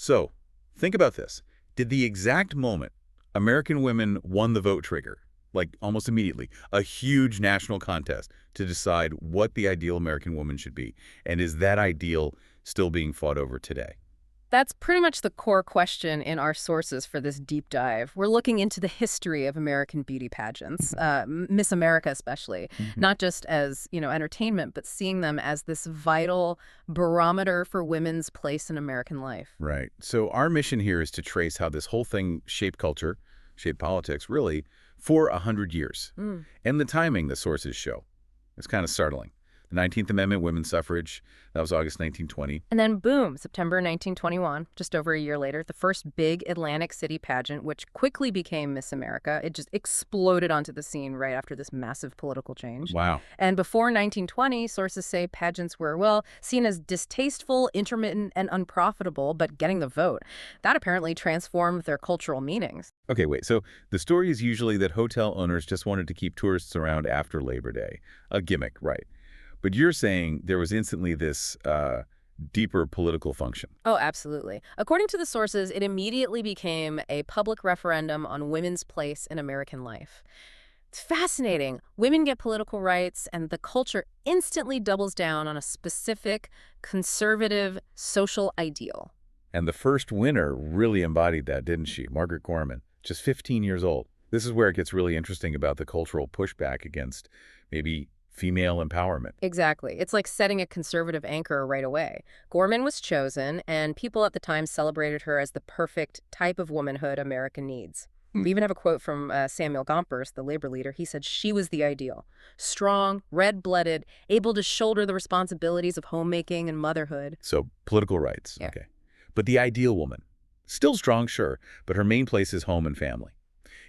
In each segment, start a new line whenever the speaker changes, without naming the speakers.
So, think about this. Did the exact moment American women won the vote trigger, like almost immediately, a huge national contest to decide what the ideal American woman should be? And is that ideal still being fought over today?
That's pretty much the core question in our sources for this deep dive. We're looking into the history of American beauty pageants, Miss America especially,
Mhm.
not just as, entertainment, but seeing them as this vital barometer for women's place in American life.
Right. So our mission here is to trace how this whole thing shaped culture, shaped politics, really, for 100 years.
Mm.
And the timing the sources show. It's kind of startling. The 19th Amendment, women's suffrage, that was August 1920.
And then boom, September 1921, just over a year later, the first big Atlantic City pageant, which quickly became Miss America. It just exploded onto the scene right after this massive political change.
Wow.
And before 1920, sources say pageants were, well, seen as distasteful, intermittent, and unprofitable, but getting the vote. That apparently transformed their cultural meanings.
Okay, wait. So the story is usually that hotel owners just wanted to keep tourists around after Labor Day. A gimmick, right? But you're saying there was instantly this deeper political function.
Oh, absolutely. According to the sources, it immediately became a public referendum on women's place in American life. It's fascinating. Women get political rights, and the culture instantly doubles down on a specific, conservative, social ideal.
And the first winner really embodied that, didn't she? Margaret Gorman, just 15 years old. This is where it gets really interesting about the cultural pushback against maybe female empowerment.
Exactly. It's like setting a conservative anchor right away. Gorman was chosen, and people at the time celebrated her as the perfect type of womanhood America needs. We even have a quote from Samuel Gompers, the labor leader. He said she was the ideal. Strong, red-blooded, able to shoulder the responsibilities of homemaking and motherhood.
So political rights.
Yeah.
Okay. But the ideal woman, still strong, sure, but her main place is home and family.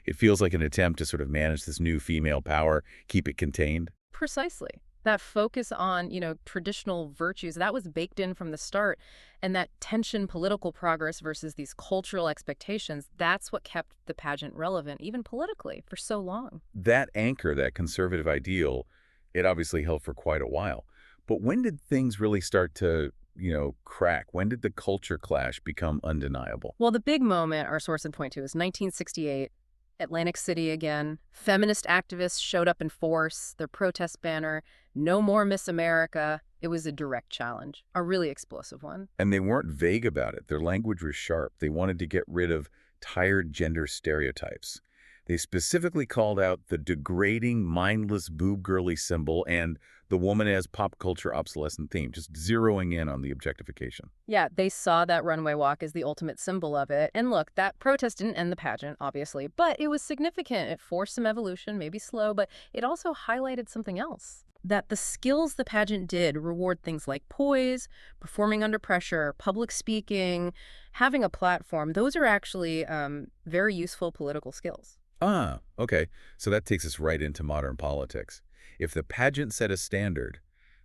It feels like an attempt to sort of manage this new female power, keep it contained.
Precisely. That focus on, traditional virtues, that was baked in from the start. And that tension, political progress versus these cultural expectations, that's what kept the pageant relevant, even politically, for so long.
That anchor, that conservative ideal, it obviously held for quite a while. But when did things really start to, crack? When did the culture clash become undeniable?
Well, the big moment our sources point to is 1968. Atlantic City again. Feminist activists showed up in force, their protest banner, "No more Miss America." It was a direct challenge, a really explosive one.
And they weren't vague about it. Their language was sharp. They wanted to get rid of tired gender stereotypes. They specifically called out the degrading, mindless boob-girly symbol and the woman as pop culture obsolescent theme, just zeroing in on the objectification.
Yeah, they saw that runway walk as the ultimate symbol of it. And look, that protest didn't end the pageant, obviously, but it was significant. It forced some evolution, maybe slow, but it also highlighted something else. That the skills the pageant did reward things like poise, performing under pressure, public speaking, having a platform. Those are actually very useful political skills.
Ah, okay. So that takes us right into modern politics. If the pageant set a standard,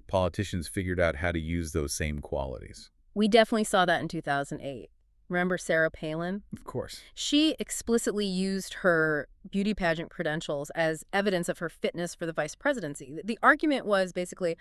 politicians figured out how to use those same qualities.
We definitely saw that in 2008. Remember Sarah Palin?
Of course.
She explicitly used her beauty pageant credentials as evidence of her fitness for the vice presidency. The argument was basically,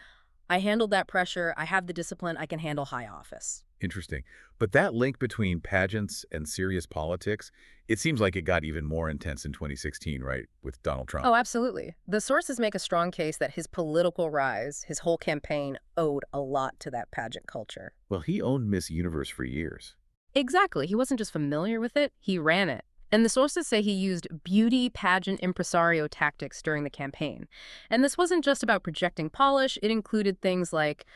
I handled that pressure, I have the discipline, I can handle high office.
Interesting. But that link between pageants and serious politics, it seems like it got even more intense in 2016, right, with Donald Trump.
Oh, absolutely. The sources make a strong case that his political rise, his whole campaign, owed a lot to that pageant culture.
Well, he owned Miss Universe for years.
Exactly. He wasn't just familiar with it, he ran it. And the sources say he used beauty pageant impresario tactics during the campaign. And this wasn't just about projecting polish. It included things like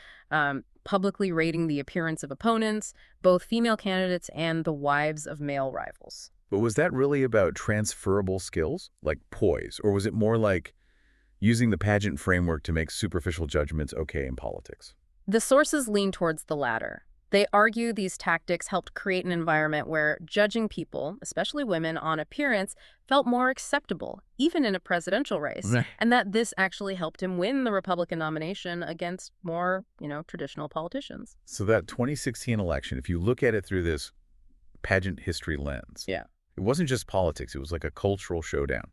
publicly rating the appearance of opponents, both female candidates and the wives of male rivals.
But was that really about transferable skills, like poise, or was it more like using the pageant framework to make superficial judgments okay in politics?
The sources lean towards the latter. They argue these tactics helped create an environment where judging people, especially women, on appearance felt more acceptable, even in a presidential race,
Right.
and that this actually helped him win the Republican nomination against more, traditional politicians.
So that 2016 election, if you look at it through this pageant history lens,
Yeah.
it wasn't just politics, it was like a cultural showdown.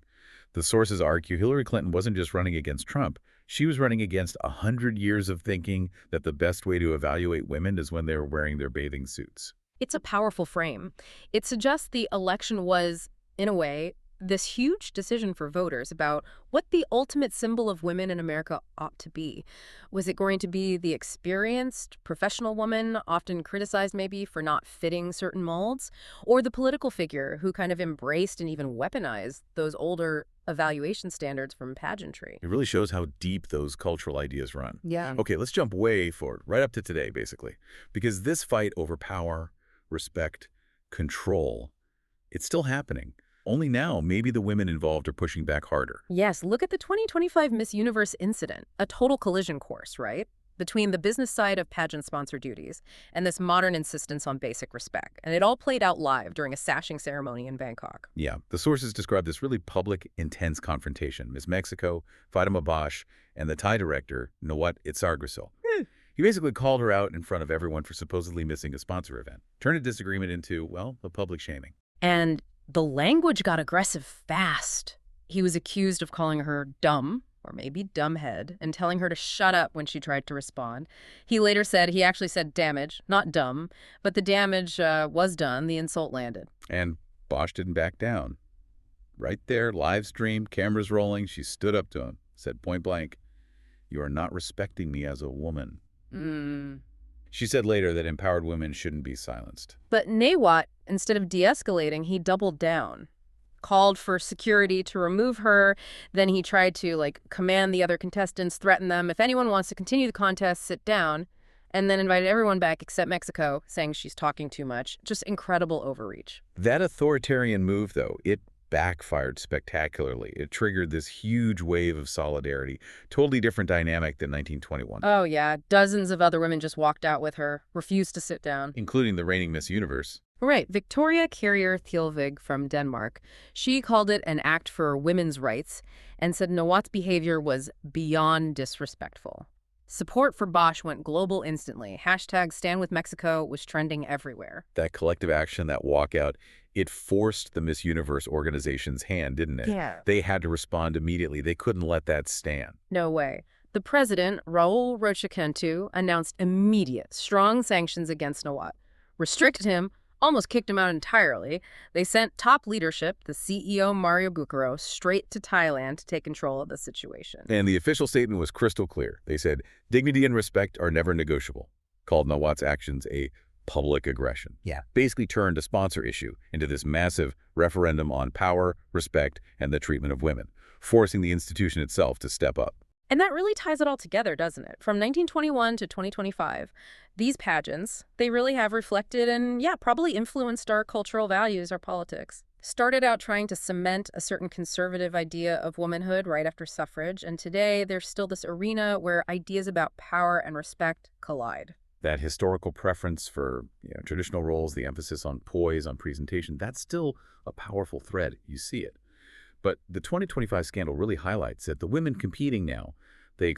The sources argue Hillary Clinton wasn't just running against Trump. She was running against 100 years of thinking that the best way to evaluate women is when they were wearing their bathing suits.
It's a powerful frame. It suggests the election was, in a way, this huge decision for voters about what the ultimate symbol of women in America ought to be. Was it going to be the experienced, professional woman, often criticized maybe for not fitting certain molds, or the political figure who kind of embraced and even weaponized those older evaluation standards from pageantry?
It really shows how deep those cultural ideas run.
Yeah.
Okay, let's jump way forward, right up to today, basically. Because this fight over power, respect, control, it's still happening. Only now, maybe the women involved are pushing back harder.
Yes, look at the 2025 Miss Universe incident, a total collision course, right? Between the business side of pageant sponsor duties and this modern insistence on basic respect. And it all played out live during a sashing ceremony in Bangkok.
Yeah, the sources describe this really public, intense confrontation. Miss Mexico, Fatima Bosch, and the Thai director, Nawat Itzargrisel. He basically called her out in front of everyone for supposedly missing a sponsor event. Turned a disagreement into, well, a public shaming.
And the language got aggressive fast. He was accused of calling her dumb, or maybe dumbhead, and telling her to shut up when she tried to respond. He later said he actually said damage, not dumb, but the damage was done, the insult landed.
And Bosch didn't back down. Right there, live stream, cameras rolling, she stood up to him, said point blank, "You are not respecting me as a woman." She said later that empowered women shouldn't be silenced.
But Nawat, instead of de-escalating, he doubled down. Called for security to remove her. Then he tried to, command the other contestants, threaten them. If anyone wants to continue the contest, sit down. And then invited everyone back except Mexico, saying she's talking too much. Just incredible overreach.
That authoritarian move, though, it backfired spectacularly. It triggered this huge wave of solidarity. Totally different dynamic than 1921.
Oh, yeah. Dozens of other women just walked out with her, refused to sit down.
Including the reigning Miss Universe.
Right. Victoria Kjær Theilvig from Denmark. She called it an act for women's rights and said Nawat's behavior was beyond disrespectful. Support for Bosch went global instantly. Hashtag Stand With Mexico was trending everywhere.
That collective action, that walkout, it forced the Miss Universe organization's hand, didn't it?
Yeah.
They had to respond immediately. They couldn't let that stand.
No way. The president, Raul Rochacantu, announced immediate, strong sanctions against Nawat, restricted him, almost kicked him out entirely. They sent top leadership, the CEO Mario Bucaro, straight to Thailand to take control of the situation.
And the official statement was crystal clear. They said, dignity and respect are never negotiable. Called Nawat's actions a public aggression.
Yeah.
Basically turned a sponsor issue into this massive referendum on power, respect, and the treatment of women, forcing the institution itself to step up.
And that really ties it all together, doesn't it? From 1921 to 2025, these pageants, they really have reflected and, probably influenced our cultural values, our politics. Started out trying to cement a certain conservative idea of womanhood right after suffrage, and today there's still this arena where ideas about power and respect collide.
That historical preference for traditional roles, the emphasis on poise, on presentation, that's still a powerful thread. You see it. But the 2025 scandal really highlights that the women competing now, they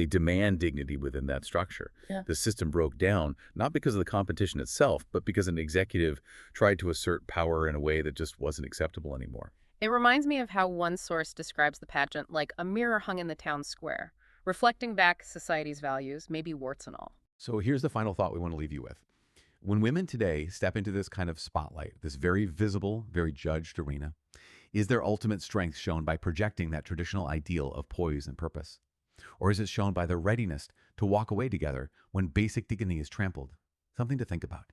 demand dignity within that structure.
Yeah.
The system broke down, not because of the competition itself, but because an executive tried to assert power in a way that just wasn't acceptable anymore.
It reminds me of how one source describes the pageant like a mirror hung in the town square, reflecting back society's values, maybe warts and all.
So here's the final thought we want to leave you with. When women today step into this kind of spotlight, this very visible, very judged arena, is their ultimate strength shown by projecting that traditional ideal of poise and purpose? Or is it shown by their readiness to walk away together when basic dignity is trampled? Something to think about.